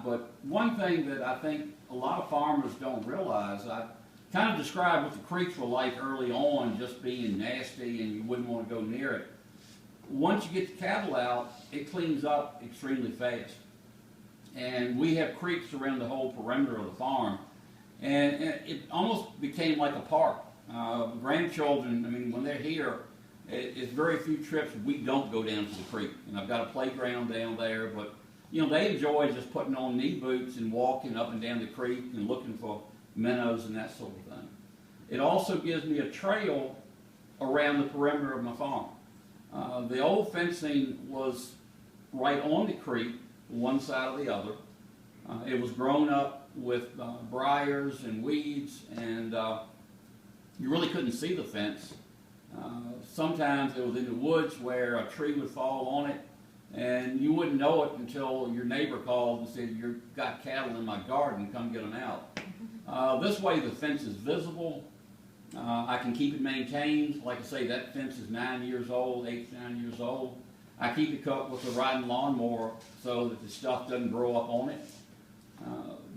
but one thing that I think a lot of farmers don't realize, I kind of described what the creeks were like early on, just being nasty and you wouldn't want to go near it. Once you get the cattle out, it cleans up extremely fast. And we have creeks around the whole perimeter of the farm, and it almost became like a park. Grandchildren, I mean, when they're here, it's very few trips we don't go down to the creek. And I've got a playground down there, but you know, they enjoy just putting on knee boots and walking up and down the creek and looking for minnows and that sort of thing. It also gives me a trail around the perimeter of my farm. The old fencing was right on the creek, one side or the other. It was grown up with briars and weeds, and you really couldn't see the fence. Sometimes it was in the woods where a tree would fall on it, and you wouldn't know it until your neighbor called and said, "You've got cattle in my garden, come get them out." This way the fence is visible. I can keep it maintained. Like I say, that fence is 9 years old, 8 to 9 years old. I keep it cut with a riding lawnmower so that the stuff doesn't grow up on it.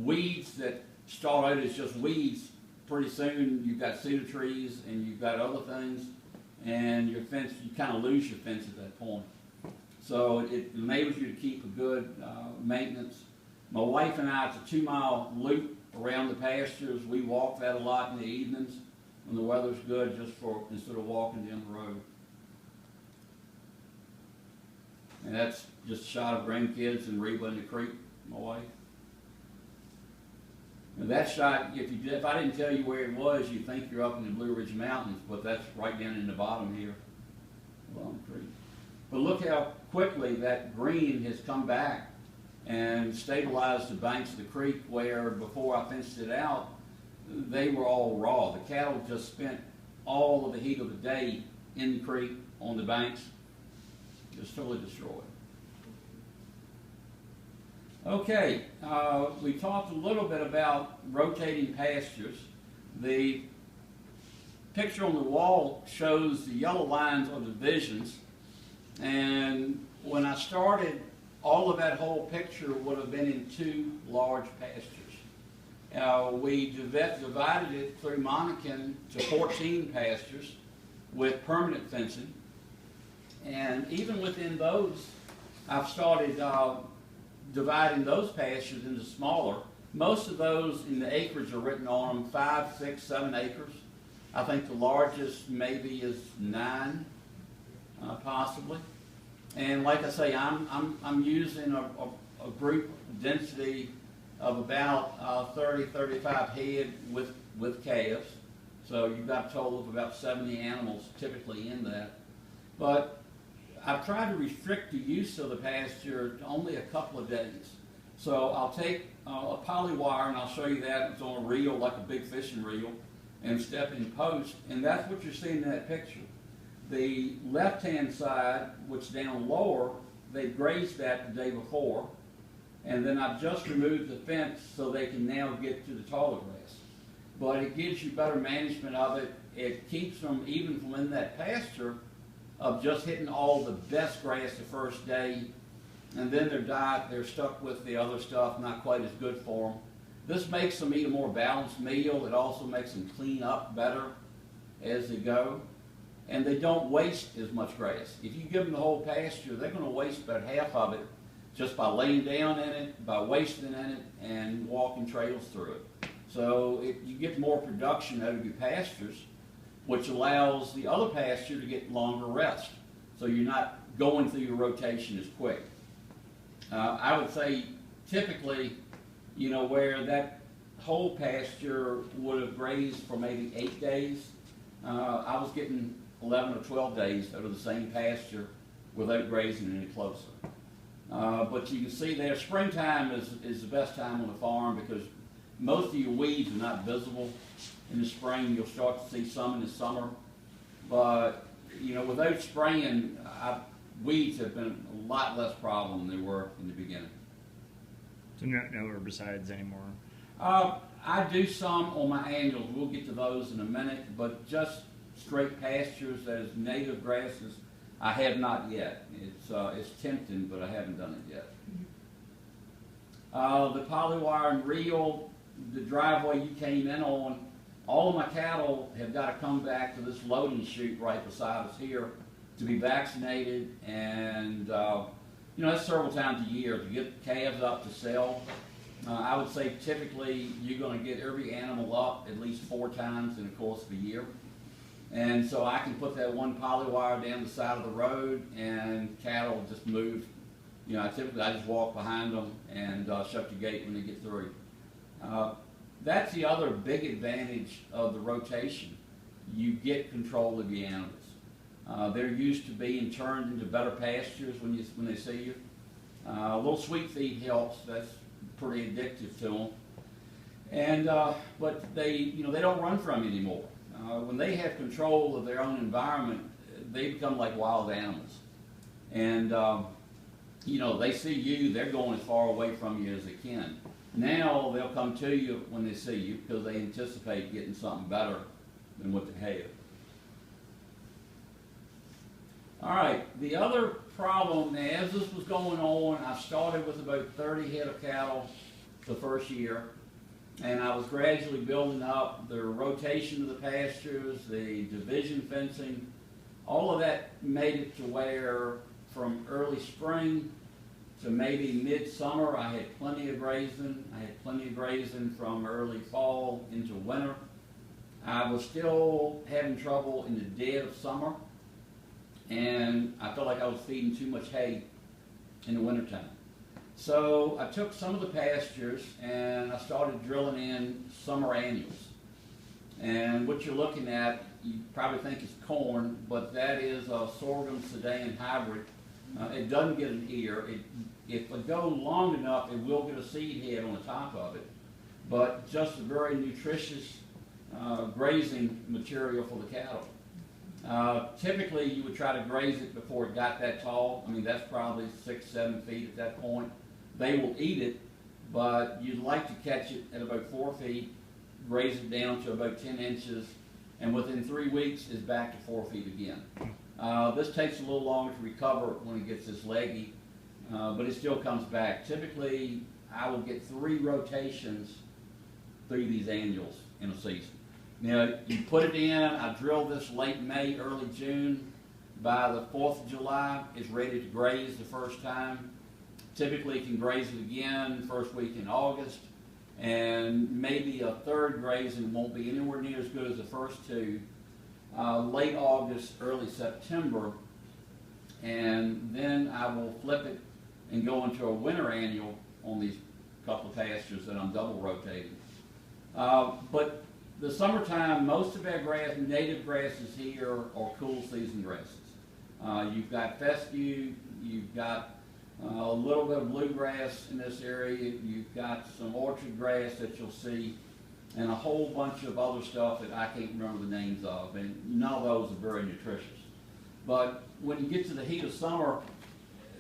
Weeds that start out as just weeds, pretty soon you've got cedar trees and you've got other things, and your fence, you kind of lose your fence at that point. So it enables you to keep a good maintenance. My wife and I, it's a 2-mile loop around the pastures. We walk that a lot in the evenings when the weather's good, just for instead of walking down the road. And that's just a shot of grandkids and Reba in the creek, my wife. And that shot, if I didn't tell you where it was, you'd think you're up in the Blue Ridge Mountains, but that's right down in the bottom here along the creek. But look how quickly that green has come back and stabilized the banks of the creek, where before I fenced it out, they were all raw. The cattle just spent all of the heat of the day in the creek, on the banks, just totally destroyed. Okay, we talked a little bit about rotating pastures. The picture on the wall shows the yellow lines are divisions, and when I started, all of that whole picture would have been in 2 large pastures. We divided it through Monacan to 14 pastures with permanent fencing, and even within those, I've started dividing those pastures into smaller. Most of those in the acreage are written on them, 5, 6, 7 acres. I think the largest maybe is 9, possibly. And like I say, I'm using a group density of about 30, 35 head with calves. So you've got a total of about 70 animals typically in that. But I've tried to restrict the use of the pasture to only a couple of days. So I'll take a poly wire, and I'll show you that. It's on a reel, like a big fishing reel, and step in post. And that's what you're seeing in that picture. The left-hand side, which is down lower, they grazed that the day before. And then I've just removed the fence so they can now get to the taller grass. But it gives you better management of it. It keeps them, even from in that pasture, of just hitting all the best grass the first day, and then their diet, they're stuck with the other stuff, not quite as good for them. This makes them eat a more balanced meal. It also makes them clean up better as they go, and they don't waste as much grass. If you give them the whole pasture, they're going to waste about half of it just by laying down in it, by wasting in it, and walking trails through it. So you get more production out of your pastures, which allows the other pasture to get longer rest. So you're not going through your rotation as quick. I would say typically, you know, where that whole pasture would have grazed for maybe 8 days, I was getting 11 or 12 days out of the same pasture without grazing any closer. But you can see there, springtime is the best time on the farm because most of your weeds are not visible. In the spring, you'll start to see some in the summer. But, you know, without spraying, weeds have been a lot less problem than they were in the beginning. So no herbicides anymore? I do some on my annuals. We'll get to those in a minute. But just straight pastures as native grasses, I have not yet. It's tempting, but I haven't done it yet. The polywire and reel, the driveway you came in on, all of my cattle have got to come back to this loading chute right beside us here to be vaccinated, and that's several times a year to get calves up to sell. I would say typically you're going to get every animal up at least 4 times in the course of a year. And so I can put that one polywire down the side of the road and cattle just move. Typically I just walk behind them and shut the gate when they get through. That's the other big advantage of the rotation. You get control of the animals. They're used to being turned into better pastures when they see you. A little sweet feed helps. That's pretty addictive to them. And but they don't run from you anymore. When they have control of their own environment, they become like wild animals. And they see you, they're going as far away from you as they can. Now they'll come to you when they see you because they anticipate getting something better than what they have. All right, the other problem, as this was going on, I started with about 30 head of cattle the first year, and I was gradually building up the rotation of the pastures, the division fencing. All of that made it to where from early spring to maybe midsummer I had plenty of grazing. I had plenty of grazing from early fall into winter. I was still having trouble in the dead of summer, and I felt like I was feeding too much hay in the wintertime. So I took some of the pastures and I started drilling in summer annuals. And what you're looking at, you probably think is corn, but that is a sorghum Sudan hybrid. It doesn't get an ear. If it goes long enough, it will get a seed head on the top of it. But just a very nutritious grazing material for the cattle. Typically, you would try to graze it before it got that tall. I mean, that's probably 6-7 feet at that point. They will eat it, but you'd like to catch it at about 4 feet, graze it down to about 10 inches, and within 3 weeks is back to 4 feet again. This takes a little longer to recover when it gets this leggy, but it still comes back. Typically, I will get 3 rotations through these annuals in a season. Now, you put it in, I drill this late May, early June. By the 4th of July, it's ready to graze the first time. Typically, you can graze it again first week in August, and maybe a third grazing won't be anywhere near as good as the first 2. Late August, early September, and then I will flip it and go into a winter annual on these couple of pastures that I'm double rotating. But the summertime, most of our grass, native grasses here are cool season grasses. You've got fescue, you've got a little bit of bluegrass in this area, you've got some orchard grass that you'll see, and a whole bunch of other stuff that I can't remember the names of, and none of those are very nutritious. But when you get to the heat of summer,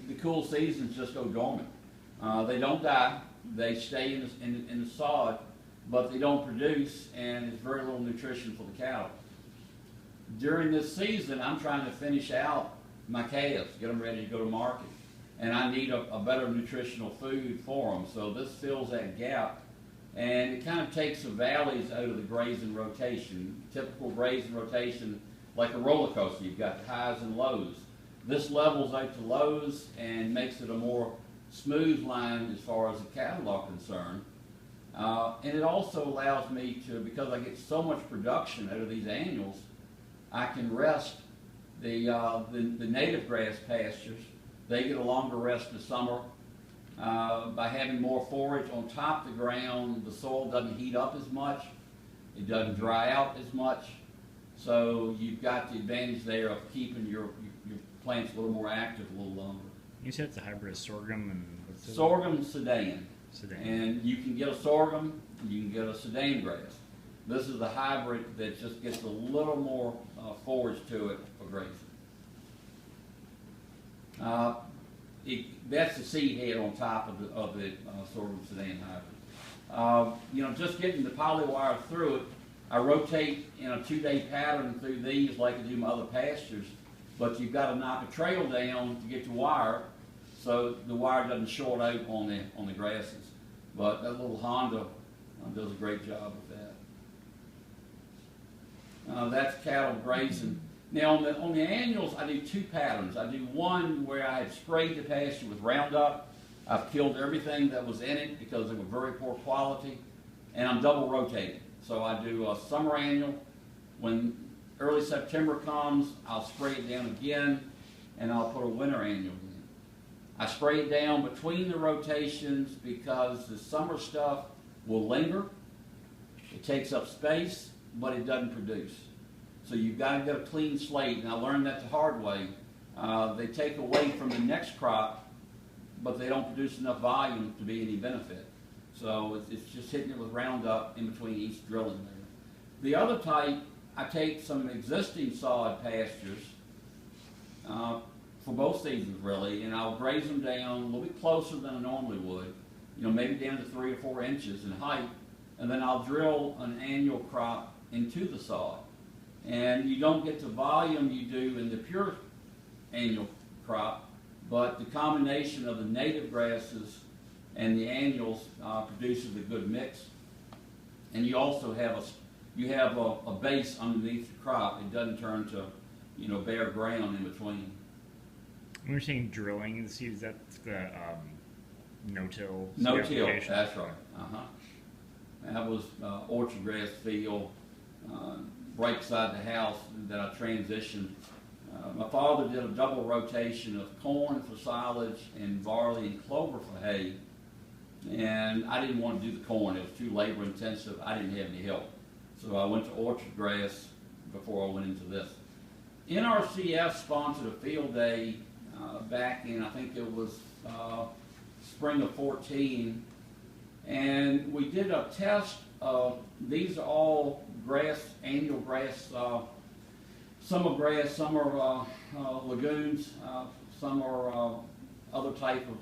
the cool seasons just go dormant. They don't die, they stay in the sod, but they don't produce, and it's very little nutrition for the cattle. During this season, I'm trying to finish out my calves, get them ready to go to market, and I need a better nutritional food for them, so this fills that gap, and it kind of takes the valleys out of the grazing rotation. Typical grazing rotation, like a roller coaster, you've got highs and lows. This levels out to lows and makes it a more smooth line as far as the cattle are concerned. And it also allows me to, because I get so much production out of these annuals, I can rest the native grass pastures. They get a longer rest in the summer. By having more forage on top of the ground, the soil doesn't heat up as much. It doesn't dry out as much. So you've got the advantage there of keeping your plants a little more active a little longer. You said it's a hybrid of sorghum and what's it? Sorghum Sudan. Sudan. And you can get a sorghum, you can get a Sudan grass. This is the hybrid that just gets a little more forage to it for grazing. That's the seed head on top of the sorghum Sudan hybrid. Just getting the polywire through it, I rotate in a 2-day pattern through these like I do my other pastures, but you've got to knock a trail down to get the wire so the wire doesn't short out on the grasses. But that little Honda does a great job with that. That's cattle grazing. Now on the annuals, I do two patterns. I do one where I have sprayed the pasture with Roundup. I've killed everything that was in it because they were very poor quality, and I'm double rotating. So I do a summer annual. When early September comes, I'll spray it down again, and I'll put a winter annual in. I spray it down between the rotations because the summer stuff will linger. It takes up space, but it doesn't produce. So you've got to get a clean slate, and I learned that the hard way. They take away from the next crop, but they don't produce enough volume to be any benefit. So it's just hitting it with Roundup in between each drilling there. The other type, I take some existing sod pastures for both seasons really, and I'll graze them down a little bit closer than I normally would, maybe down to 3 or 4 inches in height, and then I'll drill an annual crop into the sod. And you don't get the volume you do in the pure annual crop, but the combination of the native grasses and the annuals produces a good mix. And you also have a base underneath the crop. It doesn't turn to bare ground in between. When you're saying drilling the seeds, that's the no-till? No-till, that's right. That was orchard grass field right beside the house that I transitioned. My father did a double rotation of corn for silage and barley and clover for hay. And I didn't want to do the corn. It was too labor intensive. I didn't have any help. So I went to orchard grass before I went into this. NRCS sponsored a field day back in, I think it was spring of 14. And we did a test of, these are all grass, annual grass, some are grass, some are lagoons, some are other type of